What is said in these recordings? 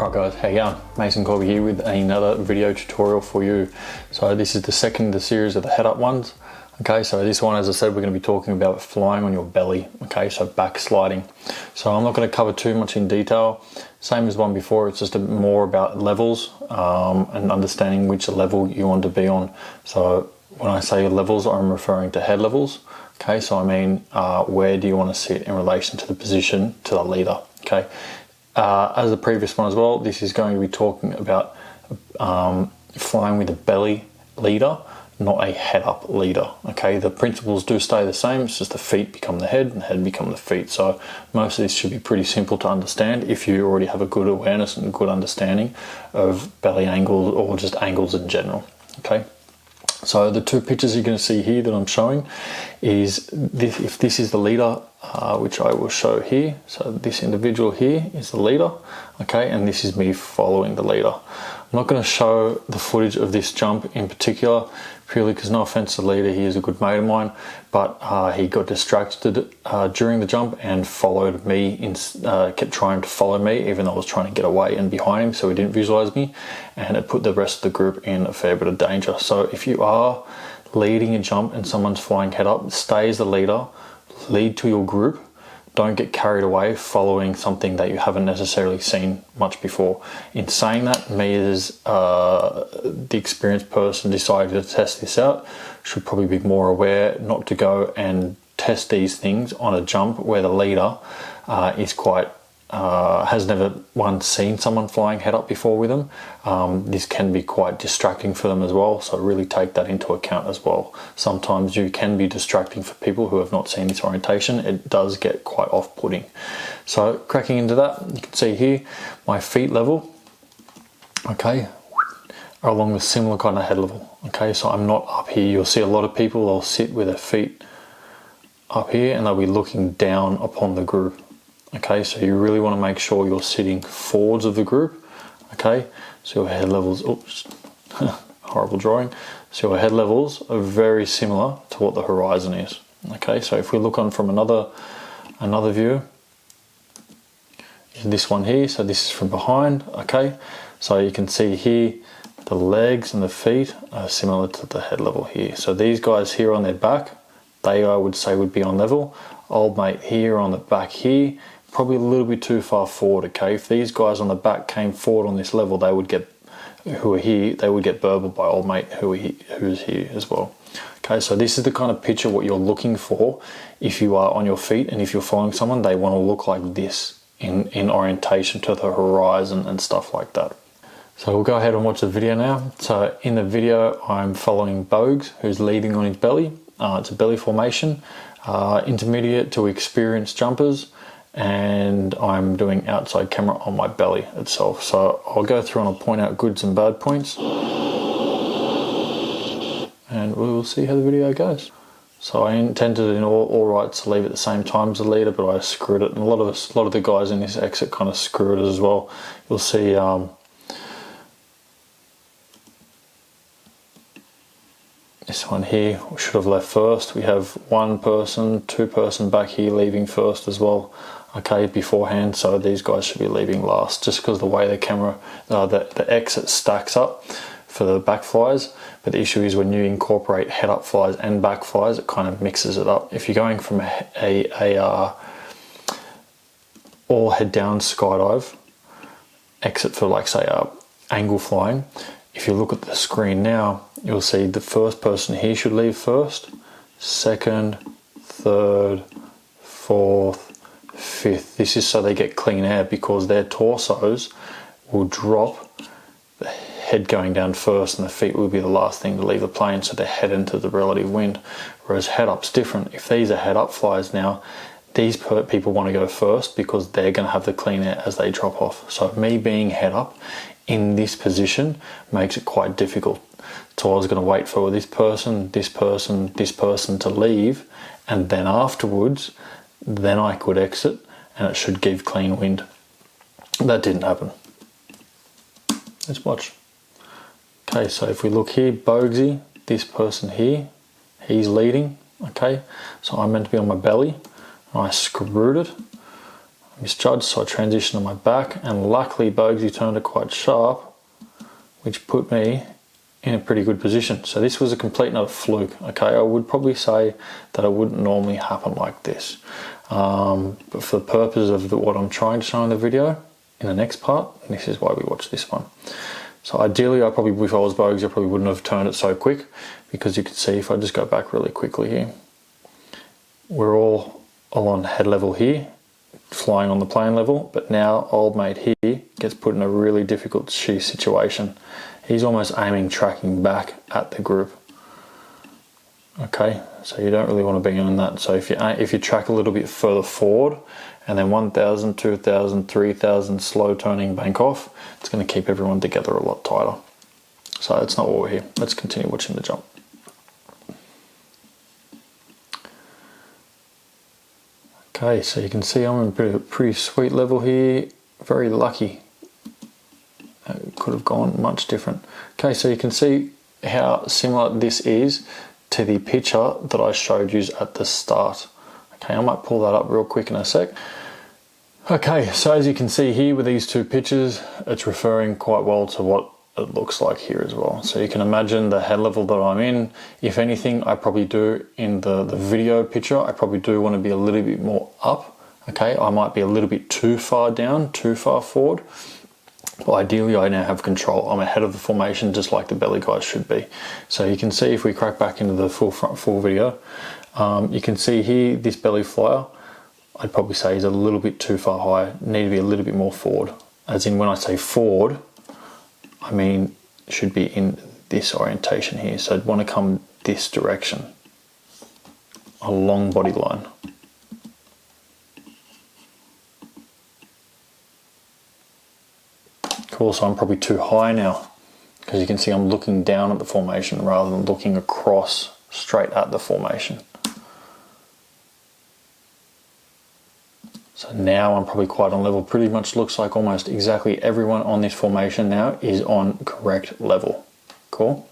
Right guys, how you going? Mason Corby here with another video tutorial for you. So this is the second in the series of the head up ones. Okay, so this one, as I said, we're going to be talking about flying on your belly. Okay, so backsliding. So I'm not going to cover too much in detail. Same as one before, it's just more about levels and understanding which level you want to be on. So when I say levels, I'm referring to head levels. Okay, so I mean where do you want to sit in relation to the position to the leader. Okay. As the previous one as well, this is going to be talking about flying with a belly leader, not a head up leader. Okay, the principles do stay the same, it's just the feet become the head and the head become the feet. So most of this should be pretty simple to understand if you already have a good awareness and a good understanding of belly angles or just angles in general. Okay, so the two pictures you're going to see here that I'm showing is this, if this is the leader, which I will show here. So this individual here is the leader, okay, and this is me following the leader. I'm not going to show the footage of this jump in particular, purely because, no offense to the leader, he is a good mate of mine, but he got distracted during the jump and followed me, kept trying to follow me even though I was trying to get away and behind him, so he didn't visualize me, and it put the rest of the group in a fair bit of danger. So if you are leading a jump and someone's flying head up, stay as the leader, lead to your group. Don't get carried away following something that you haven't necessarily seen much before. In saying that, me as the experienced person decided to test this out, should probably be more aware not to go and test these things on a jump where the leader is quite has never seen someone flying head up before with them. This can be quite distracting for them as well, so really take that into account as well. Sometimes you can be distracting for people who have not seen this orientation. It does get quite off-putting. So cracking into that, you can see here my feet level, okay, are along the similar kind of head level. Okay, so I'm not up here. You'll see a lot of people, they'll sit with their feet up here and they'll be looking down upon the group. Okay, so you really want to make sure you're sitting forwards of the group. Okay, so your head levels, oops, horrible drawing. So your head levels are very similar to what the horizon is. Okay, so if we look on from another view, this one here, so this is from behind. Okay, so you can see here the legs and the feet are similar to the head level here. So these guys here on their back, they I would say would be on level. Old mate here on the back here, probably a little bit too far forward. Okay, if these guys on the back came forward on this level, they would get, who are here, they would get burbled by old mate who's here as well. Okay, so this is the kind of picture what you're looking for if you are on your feet, and if you're following someone, they want to look like this in orientation to the horizon and stuff like that. So we'll go ahead and watch the video now. So in the video, I'm following Bogues, who's leading on his belly. It's a belly formation, intermediate to experienced jumpers, and I'm doing outside camera on my belly itself. So I'll go through and I'll point out goods and bad points, and we will see how the video goes. So I intended in all rights to leave at the same time as the leader, but I screwed it, and a lot of the guys in this exit kind of screwed it as well. You'll see this one here, we should have left first. We have two person back here leaving first as well, okay, beforehand. So these guys should be leaving last, just because the way the camera, the exit stacks up for the back flies. But the issue is when you incorporate head up flies and back flies, it kind of mixes it up. If you're going from all head down skydive exit for, like, say, angle flying, if you look at the screen now, you'll see the first person here should leave first, second, third, fourth, fifth. This is so they get clean air, because their torsos will drop, the head going down first, and the feet will be the last thing to leave the plane, so they head into the relative wind. Whereas head up's different. If these are head up flies now, these people want to go first because they're going to have the clean air as they drop off. So me being head up in this position makes it quite difficult. So I was going to wait for this person to leave, and then afterwards, then I could exit and it should give clean wind. That didn't happen. Let's watch. Okay, so if we look here, Boguesy, this person here, he's leading. Okay, so I'm meant to be on my belly, and I screwed it. I misjudged, so I transitioned on my back, and luckily Boguesy turned it quite sharp, which put me in a pretty good position. So this was a complete and utter fluke. Okay, I would probably say that it wouldn't normally happen like this. But for the purpose of what I'm trying to show in the video, in the next part, this is why we watch this one. So ideally, if I was Boguesy, I probably wouldn't have turned it so quick, because you can see if I just go back really quickly here, we're all on head level here, flying on the plane level, but now old mate here gets put in a really difficult situation. He's almost aiming, tracking back at the group. Okay, so you don't really want to be on that. So if you track a little bit further forward, and then 1,000, 2,000, 3,000 slow turning bank off, it's going to keep everyone together a lot tighter. So that's not what we're here. Let's continue watching the jump. Okay, so you can see I'm in a pretty sweet level here. Very lucky. It could have gone much different. Okay, so you can see how similar this is to the picture that I showed you at the start. Okay, I might pull that up real quick in a sec. Okay, so as you can see here with these two pictures, it's referring quite well to what it looks like here as well. So you can imagine the head level that I'm in. If anything, I probably do in the video picture, I probably do want to be a little bit more up. Okay, I might be a little bit too far down, too far forward. But ideally, I now have control. I'm ahead of the formation, just like the belly guys should be. So you can see if we crack back into the full video, you can see here, this belly flyer, I'd probably say is a little bit too far high, need to be a little bit more forward. As in when I say forward, I mean should be in this orientation here. So I'd want to come this direction, a long body line. Cool, so I'm probably too high now, because you can see I'm looking down at the formation rather than looking across straight at the formation. So now I'm probably quite on level. Pretty much looks like almost exactly everyone on this formation now is on correct level. Cool.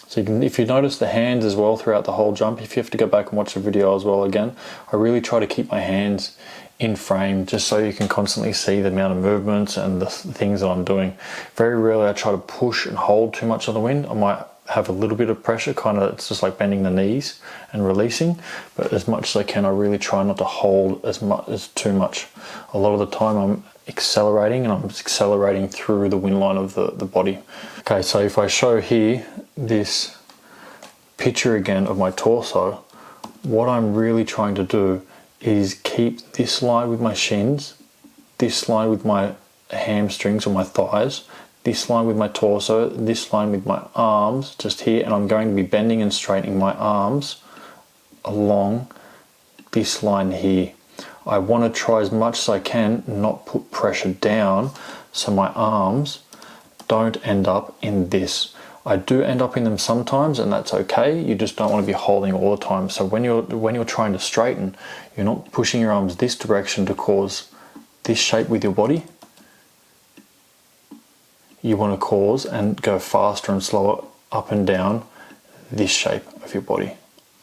So if you notice the hands as well throughout the whole jump, if you have to go back and watch the video as well again, I really try to keep my hands in frame just so you can constantly see the amount of movements and the things that I'm doing. Very rarely I try to push and hold too much on the wind. I might have a little bit of pressure, kind of, it's just like bending the knees and releasing, but as much as I can, I really try not to hold as too much. A lot of the time I'm accelerating, and I'm accelerating through the wind line of the body. Okay, so if I show here this picture again of my torso, what I'm really trying to do is keep this line with my shins, this line with my hamstrings or my thighs, this line with my torso, this line with my arms just here, and I'm going to be bending and straightening my arms along this line here. I want to try as much as I can not put pressure down so my arms don't end up in this. I do end up in them sometimes, and that's okay. You just don't want to be holding all the time. So when you're trying to straighten, you're not pushing your arms this direction to cause this shape with your body. You want to cause and go faster and slower up and down this shape of your body.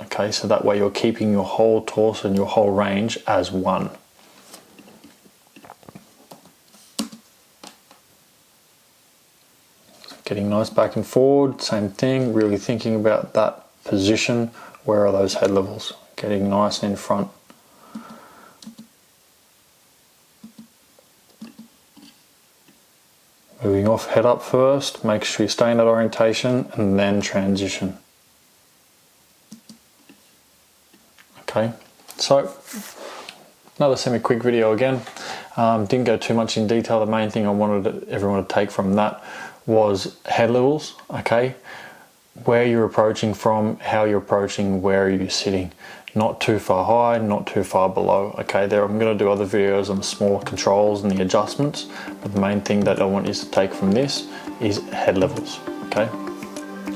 Okay, so that way you're keeping your whole torso and your whole range as one. Getting nice back and forward, same thing, really thinking about that position. Where are those head levels? Getting nice in front. Moving off, head up first, make sure you stay in that orientation, and then transition. Okay, so another semi-quick video again. Didn't go too much in detail. The main thing I wanted everyone to take from that was head levels, okay? Where you're approaching from, how you're approaching, where are you sitting. Not too far high, not too far below, okay? I'm going to do other videos on the smaller controls and the adjustments, but the main thing that I want you to take from this is head levels, okay?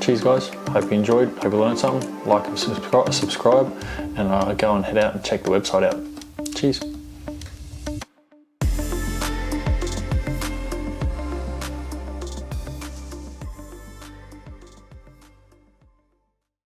Cheers guys, hope you enjoyed, hope you learned something. Like and subscribe, and go and head out and check the website out. Cheers.